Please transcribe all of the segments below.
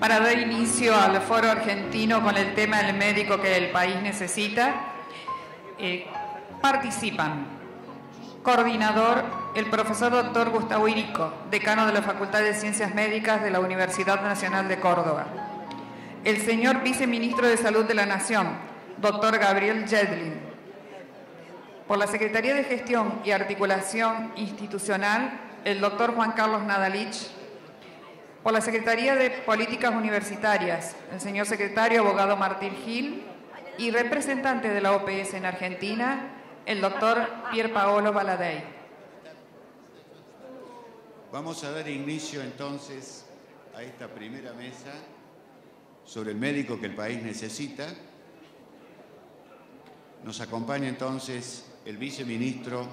Para dar inicio al foro argentino con el tema del médico que el país necesita, participan coordinador el profesor doctor Gustavo Irico, decano de la Facultad de Ciencias Médicas de la Universidad Nacional de Córdoba; el señor viceministro de Salud de la Nación, doctor Gabriel Jedlin; por la Secretaría de Gestión y Articulación Institucional, el doctor Juan Carlos Nadalich; por la Secretaría de Políticas Universitarias, el señor secretario abogado Martín Gil; y representante de la OPS en Argentina, el doctor Pierpaolo Valadei. Vamos a dar inicio entonces a esta primera mesa sobre el médico que el país necesita. Nos acompaña entonces el viceministro,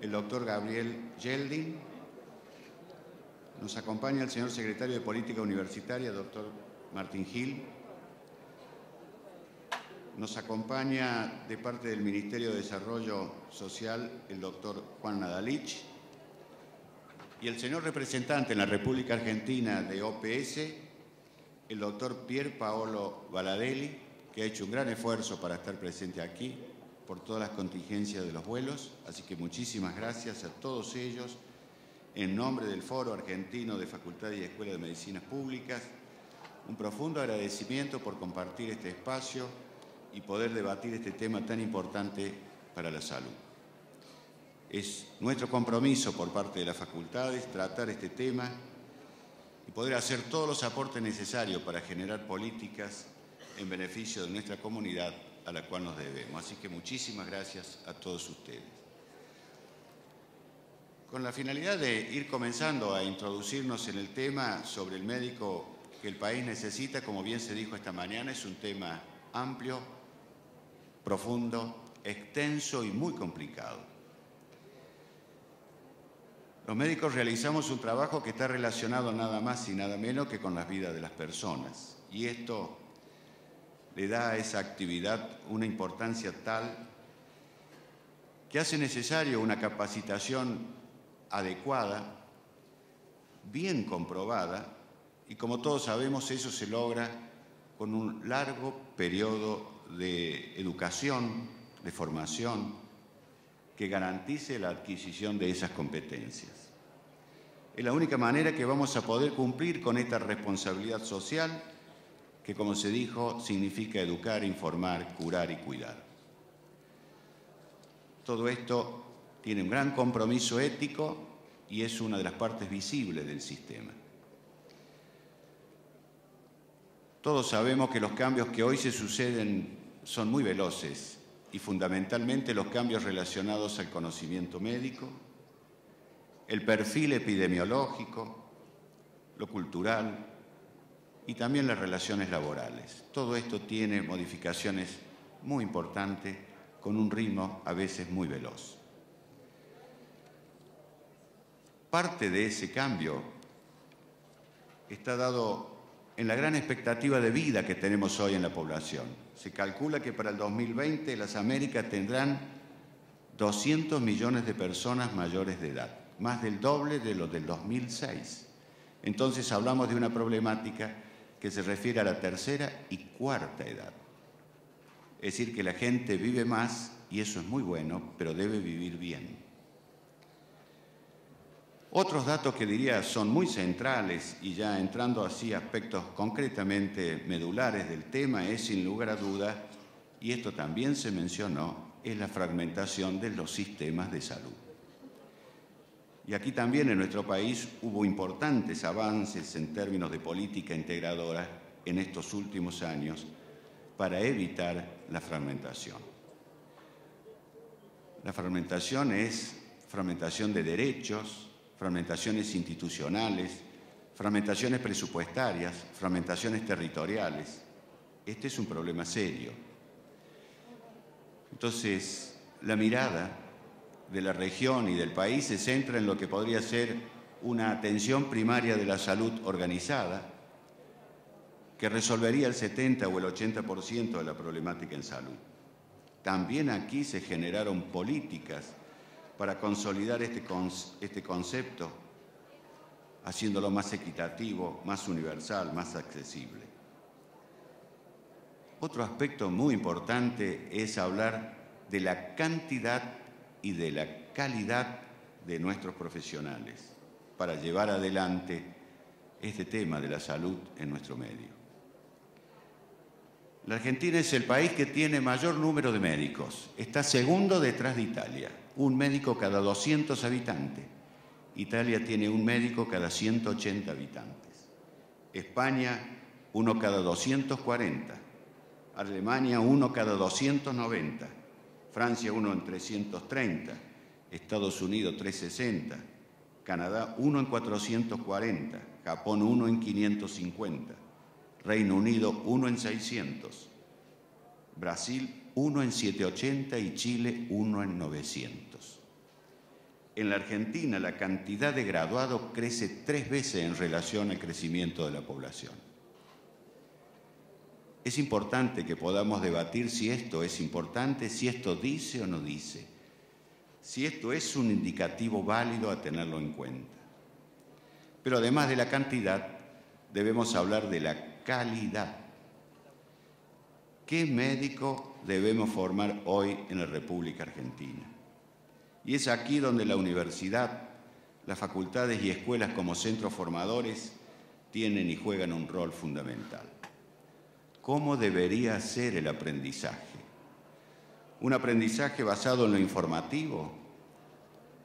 el doctor Gabriel Jedlin. Nos acompaña el señor secretario de Política Universitaria, doctor Martín Gil. Nos acompaña de parte del Ministerio de Desarrollo Social el doctor Juan Nadalich. Y el señor representante en la República Argentina de OPS, el doctor Pierpaolo Valadei, que ha hecho un gran esfuerzo para estar presente aquí por todas las contingencias de los vuelos. Así que muchísimas gracias a todos ellos. En nombre del Foro Argentino de Facultades y Escuelas de Medicinas Públicas, un profundo agradecimiento por compartir este espacio y poder debatir este tema tan importante para la salud. Es nuestro compromiso por parte de las facultades tratar este tema y poder hacer todos los aportes necesarios para generar políticas en beneficio de nuestra comunidad a la cual nos debemos. Así que muchísimas gracias a todos ustedes. Con la finalidad de ir comenzando a introducirnos en el tema sobre el médico que el país necesita, como bien se dijo esta mañana, es un tema amplio, profundo, extenso y muy complicado. Los médicos realizamos un trabajo que está relacionado nada más y nada menos que con las vidas de las personas. Y esto le da a esa actividad una importancia tal que hace necesario una capacitación adecuada, bien comprobada, y como todos sabemos eso se logra con un largo periodo de educación, de formación, que garantice la adquisición de esas competencias. Es la única manera que vamos a poder cumplir con esta responsabilidad social que, como se dijo, significa educar, informar, curar y cuidar. Todo esto tiene un gran compromiso ético y es una de las partes visibles del sistema. Todos sabemos que los cambios que hoy se suceden son muy veloces y fundamentalmente los cambios relacionados al conocimiento médico, el perfil epidemiológico, lo cultural y también las relaciones laborales. Todo esto tiene modificaciones muy importantes con un ritmo a veces muy veloz. Parte de ese cambio está dado en la gran expectativa de vida que tenemos hoy en la población. Se calcula que para el 2020 las Américas tendrán 200 millones de personas mayores de edad, más del doble de lo del 2006. Entonces hablamos de una problemática que se refiere a la tercera y cuarta edad. Es decir, que la gente vive más y eso es muy bueno, pero debe vivir bien. Otros datos que diría son muy centrales y ya entrando así a aspectos concretamente medulares del tema es sin lugar a dudas, y esto también se mencionó, es la fragmentación de los sistemas de salud. Y aquí también en nuestro país hubo importantes avances en términos de política integradora en estos últimos años para evitar la fragmentación. La fragmentación es fragmentación de derechos, fragmentaciones institucionales, fragmentaciones presupuestarias, fragmentaciones territoriales. Este es un problema serio. Entonces, la mirada de la región y del país se centra en lo que podría ser una atención primaria de la salud organizada, que resolvería el 70 o el 80% de la problemática en salud. También aquí se generaron políticas para consolidar este concepto haciéndolo más equitativo, más universal, más accesible. Otro aspecto muy importante es hablar de la cantidad y de la calidad de nuestros profesionales para llevar adelante este tema de la salud en nuestro medio. La Argentina es el país que tiene mayor número de médicos. Está segundo detrás de Italia, un médico cada 200 habitantes. Italia tiene un médico cada 180 habitantes. España, uno cada 240. Alemania, uno cada 290. Francia, uno en 330. Estados Unidos, 360. Canadá, uno en 440. Japón, uno en 550. Reino Unido, 1 en 600, Brasil, 1 en 780 y Chile, 1 en 900. En la Argentina, la cantidad de graduados crece 3 veces en relación al crecimiento de la población. Es importante que podamos debatir si esto es importante, si esto dice o no dice, si esto es un indicativo válido a tenerlo en cuenta. Pero además de la cantidad, debemos hablar de la calidad. ¿Qué médico debemos formar hoy en la República Argentina? Y es aquí donde la universidad, las facultades y escuelas como centros formadores tienen y juegan un rol fundamental. ¿Cómo debería ser el aprendizaje? ¿Un aprendizaje basado en lo informativo?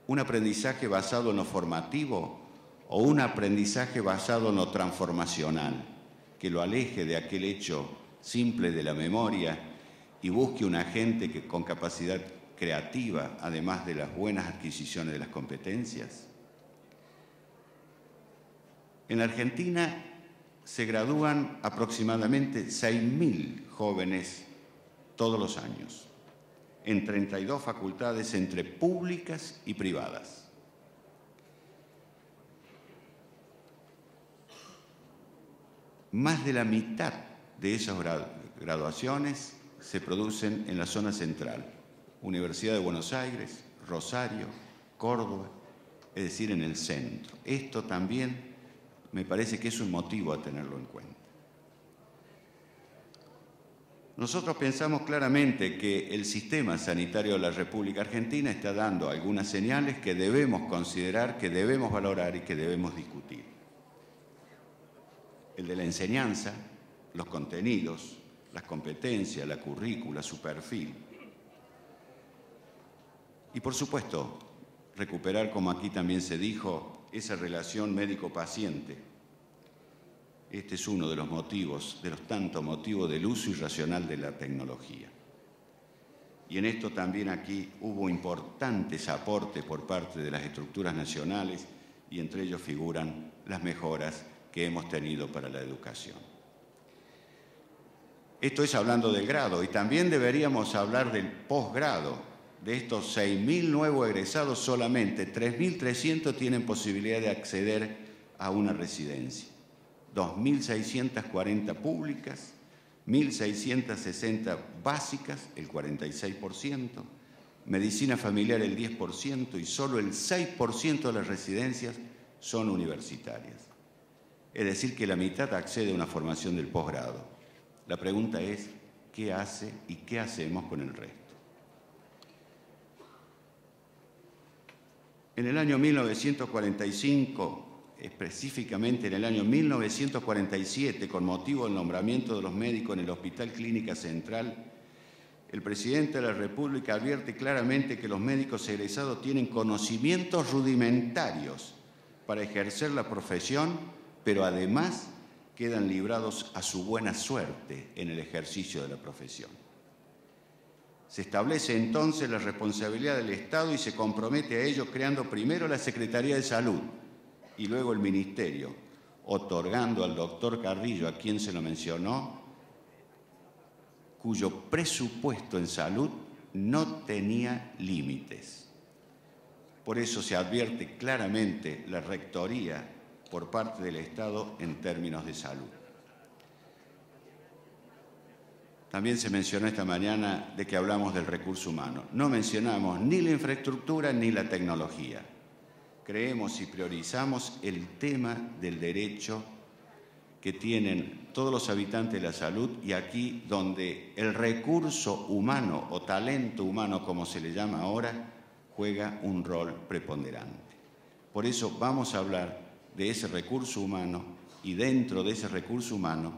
¿Un aprendizaje basado en lo formativo? ¿O un aprendizaje basado en lo transformacional, que lo aleje de aquel hecho simple de la memoria y busque un agente que, con capacidad creativa, además de las buenas adquisiciones de las competencias? En la Argentina se gradúan aproximadamente 6.000 jóvenes todos los años, en 32 facultades entre públicas y privadas. Más de la mitad de esas graduaciones se producen en la zona central, Universidad de Buenos Aires, Rosario, Córdoba, es decir, en el centro. Esto también me parece que es un motivo a tenerlo en cuenta. Nosotros pensamos claramente que el sistema sanitario de la República Argentina está dando algunas señales que debemos considerar, que debemos valorar y que debemos discutir. El de la enseñanza, los contenidos, las competencias, la currícula, su perfil. Y por supuesto, recuperar, como aquí también se dijo, esa relación médico-paciente. Este es uno de los motivos, de los tantos motivos del uso irracional de la tecnología. Y en esto también aquí hubo importantes aportes por parte de las estructuras nacionales y entre ellos figuran las mejoras que hemos tenido para la educación. Esto es hablando del grado y también deberíamos hablar del posgrado. De estos 6.000 nuevos egresados, solamente 3.300 tienen posibilidad de acceder a una residencia. 2.640 públicas, 1.660 básicas, el 46%, medicina familiar el 10% y solo el 6% de las residencias son universitarias. Es decir, que la mitad accede a una formación del posgrado. La pregunta es, ¿qué hace y qué hacemos con el resto? En el año 1945, específicamente en el año 1947, con motivo del nombramiento de los médicos en el Hospital Clínica Central, el presidente de la República advierte claramente que los médicos egresados tienen conocimientos rudimentarios para ejercer la profesión, pero además quedan librados a su buena suerte en el ejercicio de la profesión. Se establece entonces la responsabilidad del Estado y se compromete a ello creando primero la Secretaría de Salud y luego el Ministerio, otorgando al doctor Carrillo, a quien se lo mencionó, cuyo presupuesto en salud no tenía límites. Por eso se advierte claramente la rectoría por parte del Estado en términos de salud. También se mencionó esta mañana de que hablamos del recurso humano. No mencionamos ni la infraestructura ni la tecnología. creemos y priorizamos el tema del derecho que tienen todos los habitantes de la salud, y aquí donde el recurso humano o talento humano, como se le llama ahora, juega un rol preponderante. Por eso vamos a hablar de ese recurso humano y dentro de ese recurso humano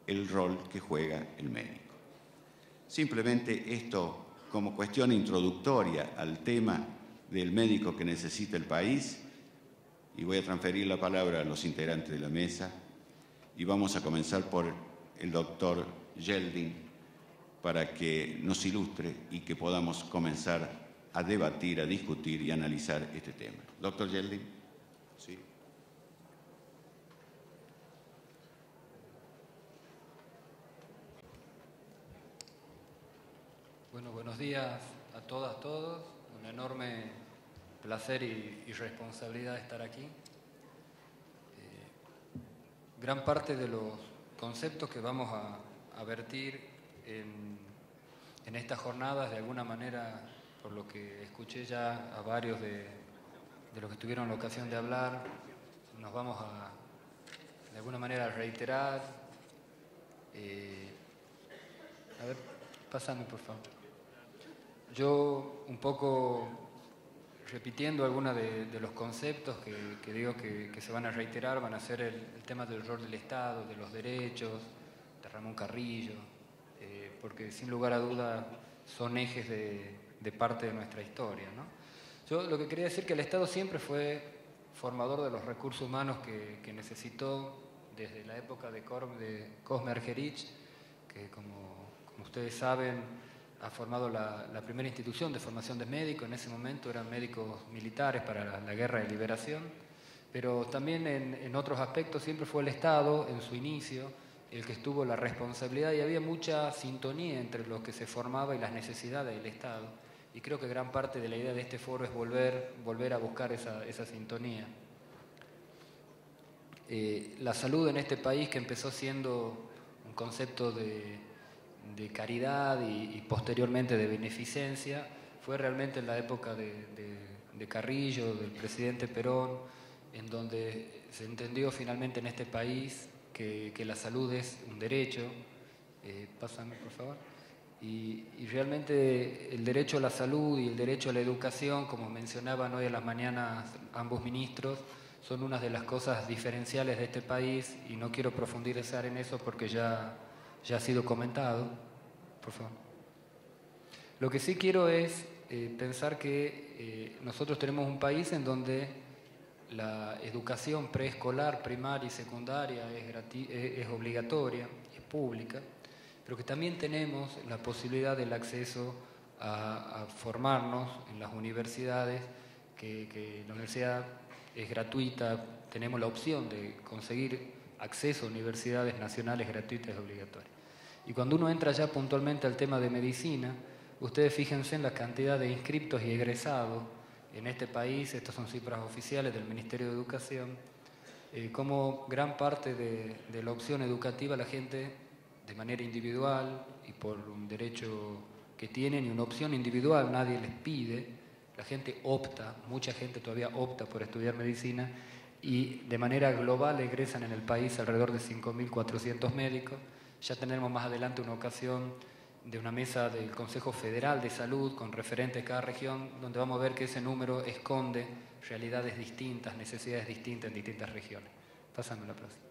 el rol que juega el médico. Simplemente esto como cuestión introductoria al tema del médico que necesita el país, y voy a transferir la palabra a los integrantes de la mesa y vamos a comenzar por el doctor Yeldin para que nos ilustre y que podamos comenzar a debatir, a discutir y a analizar este tema. Doctor Yeldin. Sí. Bueno, buenos días a todas, todos. Un enorme placer y responsabilidad estar aquí. Gran parte de los conceptos que vamos a vertir en estas jornadas, de alguna manera, por lo que escuché ya a varios de los que tuvieron la ocasión de hablar, nos vamos a, de alguna manera, a reiterar. A ver, pásame, por favor. Yo, un poco repitiendo algunos de los conceptos que digo que se van a reiterar, van a ser el tema del rol del Estado, de los derechos, de Ramón Carrillo, porque sin lugar a duda son ejes de parte de nuestra historia, ¿no? Yo lo que quería decir que el Estado siempre fue formador de los recursos humanos que necesitó desde la época de Cosme Argerich, que como ustedes saben, ha formado la primera institución de formación de médicos. En ese momento eran médicos militares para la Guerra de Liberación, pero también en otros aspectos siempre fue el Estado, en su inicio, el que estuvo la responsabilidad, y había mucha sintonía entre lo que se formaba y las necesidades del Estado. Y creo que gran parte de la idea de este foro es volver a buscar esa sintonía. La salud en este país, que empezó siendo un concepto de caridad y posteriormente de beneficencia, fue realmente en la época de Carrillo, del presidente Perón, en donde se entendió finalmente en este país que la salud es un derecho. Pásame, por favor. Y realmente el derecho a la salud y el derecho a la educación, como mencionaban hoy a las mañanas ambos ministros, son una de las cosas diferenciales de este país, y no quiero profundizar en eso porque ya ha sido comentado. Por favor. Lo que sí quiero es pensar que nosotros tenemos un país en donde la educación preescolar, primaria y secundaria es obligatoria, es pública, pero que también tenemos la posibilidad del acceso a formarnos en las universidades, que la universidad es gratuita, tenemos la opción de conseguir acceso a universidades nacionales gratuitas y obligatorias. Y cuando uno entra ya puntualmente al tema de medicina, ustedes fíjense en la cantidad de inscriptos y egresados en este país, estas son cifras oficiales del Ministerio de Educación, como gran parte de la opción educativa la gente, de manera individual y por un derecho que tienen y una opción individual, nadie les pide, la gente opta, mucha gente todavía opta por estudiar medicina, y de manera global egresan en el país alrededor de 5.400 médicos. Ya tenemos más adelante una ocasión de una mesa del Consejo Federal de Salud con referentes de cada región, donde vamos a ver que ese número esconde realidades distintas, necesidades distintas en distintas regiones. Pásame la próxima.